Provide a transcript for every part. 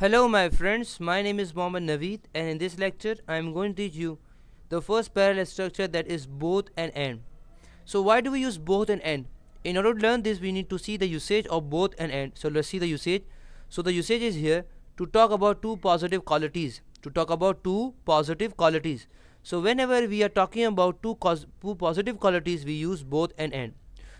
Hello my friends, my name is Mohammad Naveed and in this lecture I am going to teach you the first parallel structure, that is both and and. So why do we use both and and? In order to learn this we need to see the usage of both and and. So let's see the usage. So the usage is here to talk about two positive qualities. So whenever we are talking about two positive qualities we use both and and.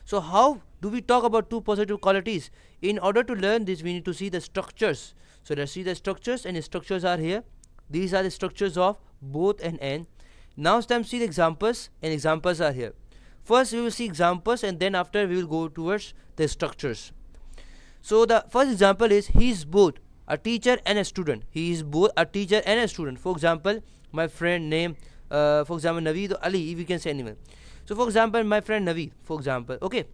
So how do we talk about two positive qualities? In order to learn this we need to see the structures. So let's see the structures, and the structures are here. These are the structures of both and and. Now it's time to see the examples, and examples are here. First we will see examples and then after we will go towards the structures. So the first example is he is both a teacher and a student. He is both a teacher and a student. For example, my friend name, for example, Naveed or Ali, if you can say anyone. So for example, my friend Naveed, for example, okay.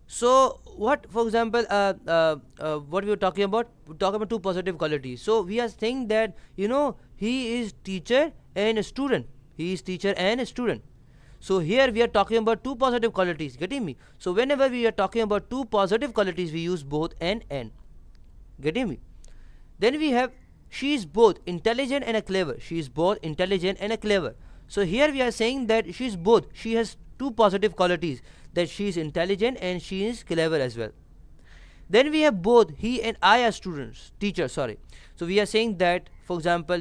So what, for example, what we were talking about? We're talking about two positive qualities. So we are saying that he is teacher and a student. He is teacher and a student. So here we are talking about two positive qualities. Getting me? So whenever we are talking about two positive qualities, we use both and. Getting me? Then we have she is both intelligent and a clever. She is both intelligent and a clever. So here we are saying that she is both. She has two positive qualities, that she is intelligent and she is clever as well. Then we have both he and I are teachers. So we are saying that, for example,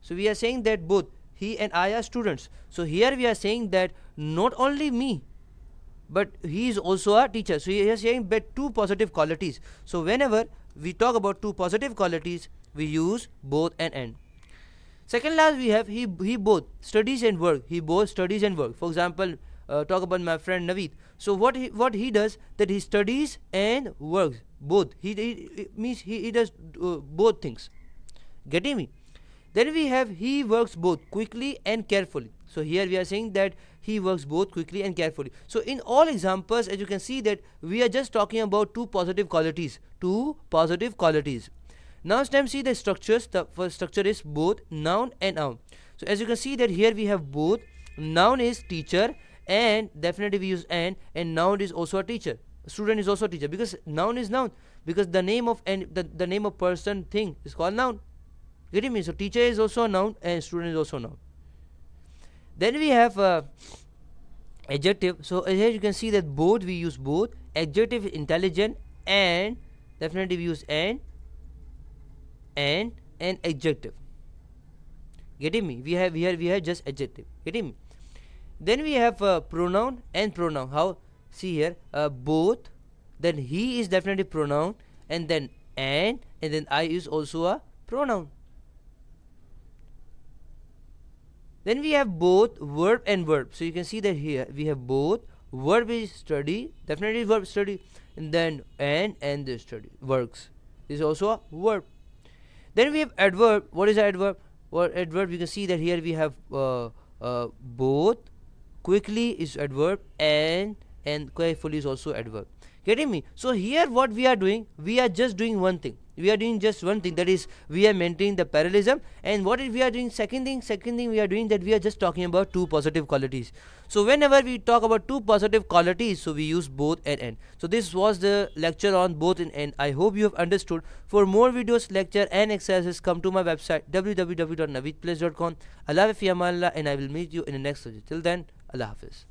so we are saying that both he and I are students. So here we are saying that not only me, but he is also a teacher. So he is saying that two positive qualities. So whenever we talk about two positive qualities, we use both and. Second last we have he both studies and work. He both studies and work. For example, talk about my friend Naveed. So what he does, that he studies and works both. He means he does both things. Getting me? Then we have he works both quickly and carefully. So here we are saying that he works both quickly and carefully. So in all examples, as you can see, that we are just talking about two positive qualities. Now it's time to see the structures. The first structure is both noun and noun. So as you can see that here we have both. Noun is teacher, and definitely we use and noun is also a teacher. Student is also a teacher, because noun is noun, because the name of the name of person thing is called noun. Getting me? So teacher is also a noun and student is also a noun. Then we have adjective. So here you can see that both we use both. Adjective is intelligent, and definitely we use and adjective. Getting me? We have just adjective. Getting me? Then we have pronoun and pronoun. How? See here, both, then he is definitely pronoun, and then I is also a pronoun. Then we have both verb and verb. So you can see that here we have both. Verb is study, definitely verb study, and then and the study works is also a verb. Then we have adverb. What is adverb? Well, adverb, you can see that here we have both. Quickly is adverb, and carefully is also adverb. Getting me? So here what we are doing, we are just doing one thing. That is, we are maintaining the parallelism. And what we are doing, second thing we are doing, that we are just talking about two positive qualities. So whenever we talk about two positive qualities, so we use both and. So this was the lecture on both and. I hope you have understood. For more videos, lecture and exercises, come to my website www.naveedplace.com. Allah fi amanillah, and I will meet you in the next lecture. Till then, Allah Hafiz.